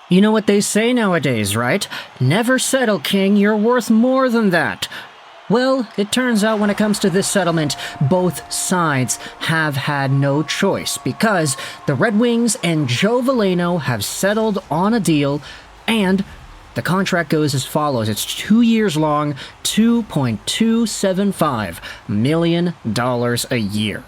You know what they say nowadays, right? Never settle, King, you're worth more than that. Well, it turns out when it comes to this settlement, both sides have had no choice because the Red Wings and Joe Veleno have settled on a deal, and the contract goes as follows. It's 2 years long, $2.275 million a year.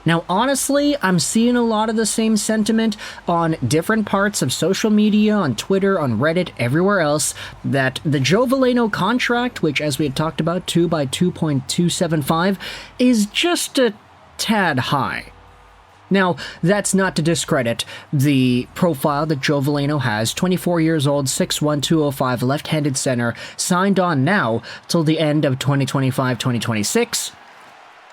Now, honestly, I'm seeing a lot of the same sentiment on different parts of social media, on Twitter, on Reddit, everywhere else, that the Joe Veleno contract, which, as we had talked about, 2 by 2.275, is just a tad high. Now, that's not to discredit the profile that Joe Veleno has, 24 years old, 6'1", 205, left-handed center, signed on now till the end of 2025-2026.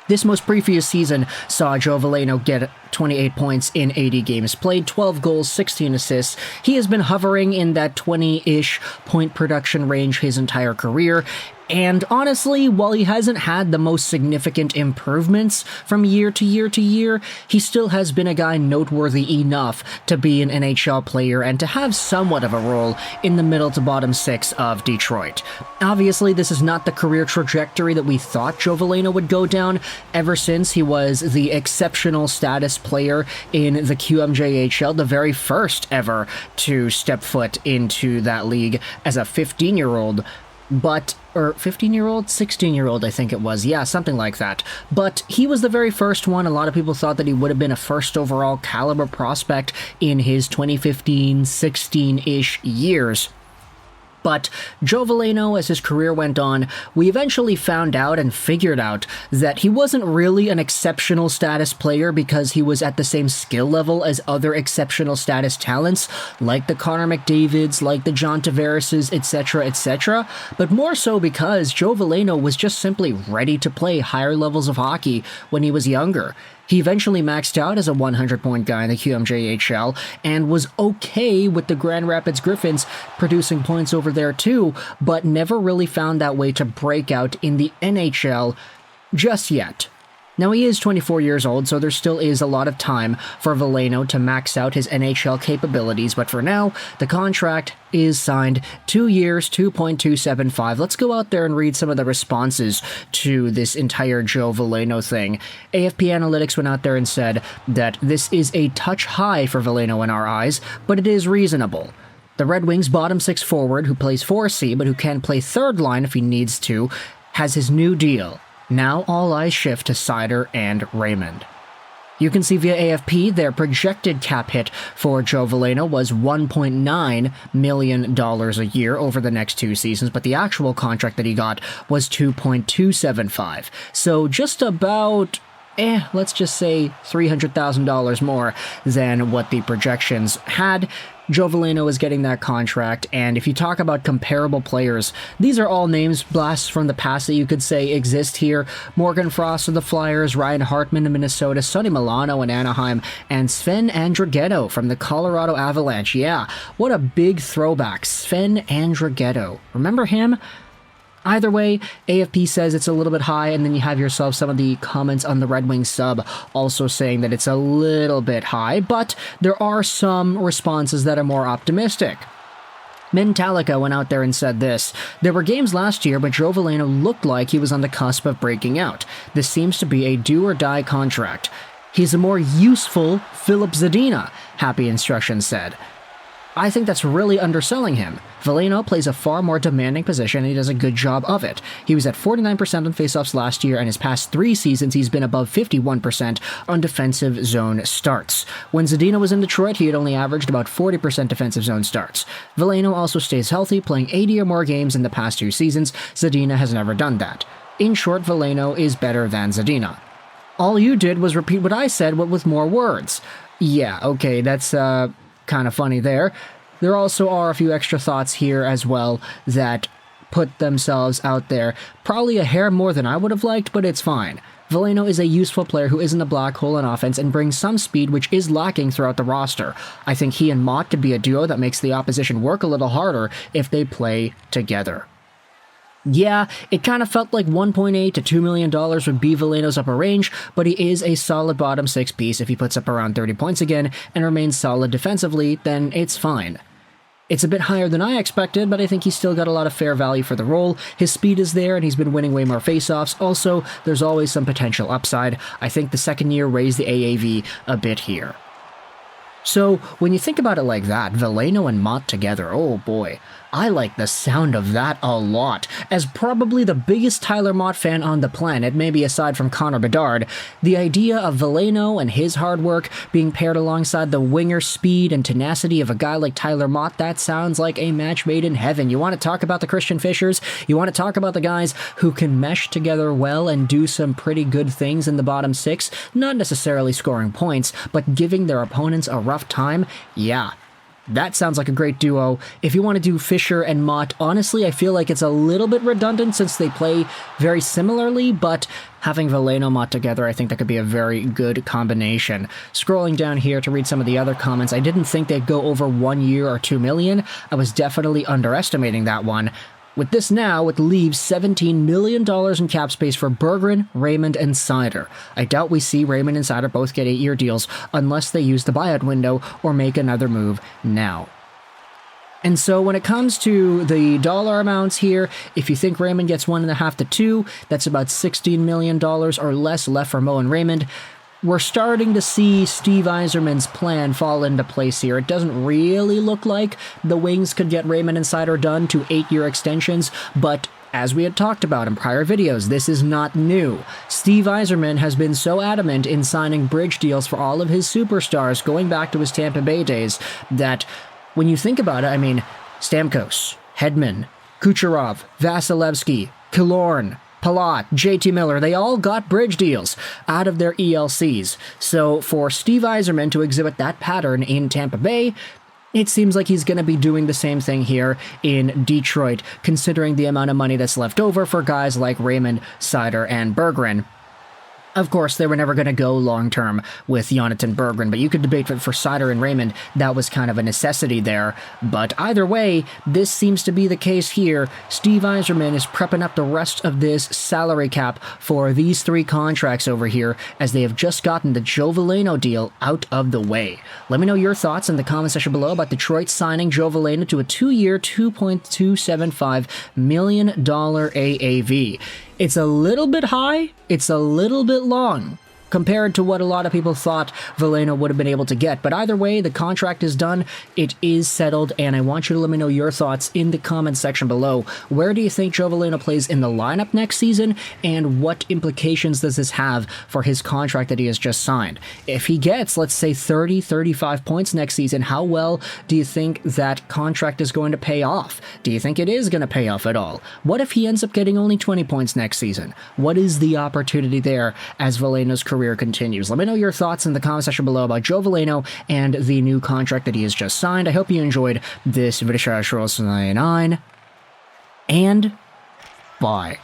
This most previous season saw Joe Veleno get 28 points in 80 games played, 12 goals, 16 assists. He has been hovering in that 20-ish point production range his entire career. And honestly, while he hasn't had the most significant improvements from year to year to year, he still has been a guy noteworthy enough to be an NHL player and to have somewhat of a role in the middle to bottom six of Detroit. Obviously, this is not the career trajectory that we thought Joe Veleno would go down ever since he was the exceptional status player in the QMJHL, the very first ever to step foot into that league as a 15-year-old. Or 15-year-old? 16-year-old, I think it was. Yeah, something like that. But he was the very first one. A lot of people thought that he would have been a first overall caliber prospect in his 2015, 16-ish years. But Joe Veleno, as his career went on, we eventually found out and figured out that he wasn't really an exceptional status player because he was at the same skill level as other exceptional status talents, like the Connor McDavids, like the John Tavarises, etc., but more so because Joe Veleno was just simply ready to play higher levels of hockey when he was younger. He eventually maxed out as a 100-point guy in the QMJHL and was okay with the Grand Rapids Griffins producing points over there too, but never really found that way to break out in the NHL just yet. Now, he is 24 years old, so there still is a lot of time for Veleno to max out his NHL capabilities, but for now, the contract is signed, 2 years, 2.275. Let's go out there and read some of the responses to this entire Joe Veleno thing. AFP Analytics went out there and said that this is a touch high for Veleno in our eyes, but it is reasonable. The Red Wings bottom six forward, who plays 4C, but who can play third line if he needs to, has his new deal. Now all eyes shift to Seider and Raymond. You can see via AFP their projected cap hit for Joe Veleno was $1.9 million a year over the next 2 seasons, but the actual contract that he got was $2.275. So just about, let's just say $300,000 more than what the projections had. Joe Veleno is getting that contract, and if you talk about comparable players, these are all names, blasts from the past that you could say exist here. Morgan Frost of the Flyers, Ryan Hartman of Minnesota, Sonny Milano in Anaheim, and Sven Andrighetto from the Colorado Avalanche. Yeah, what a big throwback, Sven Andrighetto. Remember him? Either way, AFP says it's a little bit high, and then you have yourself some of the comments on the Red Wings sub also saying that it's a little bit high, but there are some responses that are more optimistic. Mentalica went out there and said this: there were games last year, but Joe Veleno looked like he was on the cusp of breaking out. This seems to be a do-or-die contract. He's a more useful Filip Zadina, Happy Instructions said. I think that's really underselling him. Veleno plays a far more demanding position and he does a good job of it. He was at 49% on faceoffs last year, and his past 3 seasons he's been above 51% on defensive zone starts. When Zadina was in Detroit, he had only averaged about 40% defensive zone starts. Veleno also stays healthy, playing 80 or more games in the past 2 seasons. Zadina has never done that. In short, Veleno is better than Zadina. All you did was repeat what I said, but with more words. Yeah, okay, that's kind of funny there. There also are a few extra thoughts here as well that put themselves out there. Probably a hair more than I would have liked, but it's fine. Veleno is a useful player who isn't a black hole in offense and brings some speed which is lacking throughout the roster. I think he and Mott could be a duo that makes the opposition work a little harder if they play together. Yeah, it kind of felt like $1.8 to $2 million would be Veleno's upper range, but he is a solid bottom 6 piece. If he puts up around 30 points again and remains solid defensively, then it's fine. It's a bit higher than I expected, but I think he's still got a lot of fair value for the role. His speed is there, and he's been winning way more faceoffs. Also, there's always some potential upside. I think the second year raised the AAV a bit here. So, when you think about it like that, Veleno and Mott together, oh boy, I like the sound of that a lot. As probably the biggest Tyler Mott fan on the planet, maybe aside from Connor Bedard, the idea of Veleno and his hard work being paired alongside the winger speed and tenacity of a guy like Tyler Mott, that sounds like a match made in heaven. You want to talk about the Christian Fishers? You want to talk about the guys who can mesh together well and do some pretty good things in the bottom six? Not necessarily scoring points, but giving their opponents a rough time? Yeah. That sounds like a great duo. If you want to do Fisher and Mott, honestly, I feel like it's a little bit redundant since they play very similarly, but having Veleno Mott together, I think that could be a very good combination. Scrolling down here to read some of the other comments, I didn't think they'd go over 1 year or $2 million. I was definitely underestimating that one. With this now, it leaves $17 million in cap space for Berggren, Raymond, and Seider. I doubt we see Raymond and Seider both get 8-year deals unless they use the buyout window or make another move now. And so when it comes to the dollar amounts here, if you think Raymond gets 1.5 to 2, that's about $16 million or less left for Mo and Raymond. We're starting to see Steve Yzerman's plan fall into place here. It doesn't really look like the Wings could get Raymond and Seider done to 8-year extensions, but as we had talked about in prior videos, this is not new. Steve Yzerman has been so adamant in signing bridge deals for all of his superstars going back to his Tampa Bay days that when you think about it, I mean, Stamkos, Hedman, Kucherov, Vasilevsky, Killorn, Palat, JT Miller, they all got bridge deals out of their ELCs. So for Steve Yzerman to exhibit that pattern in Tampa Bay, it seems like he's going to be doing the same thing here in Detroit, considering the amount of money that's left over for guys like Raymond, Seider, and Berggren. Of course, they were never going to go long-term with Jonathan Berggren, but you could debate for Seider and Raymond, that was kind of a necessity there. But either way, this seems to be the case here. Steve Yzerman is prepping up the rest of this salary cap for these 3 contracts over here, as they have just gotten the Joe Veleno deal out of the way. Let me know your thoughts in the comment section below about Detroit signing Joe Veleno to a 2-year, $2.275 million AAV. It's a little bit high, it's a little bit long, compared to what a lot of people thought Veleno would have been able to get. But either way, the contract is done, it is settled, and I want you to let me know your thoughts in the comments section below. Where do you think Joe Veleno plays in the lineup next season, and what implications does this have for his contract that he has just signed? If he gets, let's say, 30, 35 points next season, how well do you think that contract is going to pay off? Do you think it is going to pay off at all? What if he ends up getting only 20 points next season? What is the opportunity there as Veleno's career continues? Let me know your thoughts in the comment section below about Joe Veleno and the new contract that he has just signed. I hope you enjoyed this video. And bye.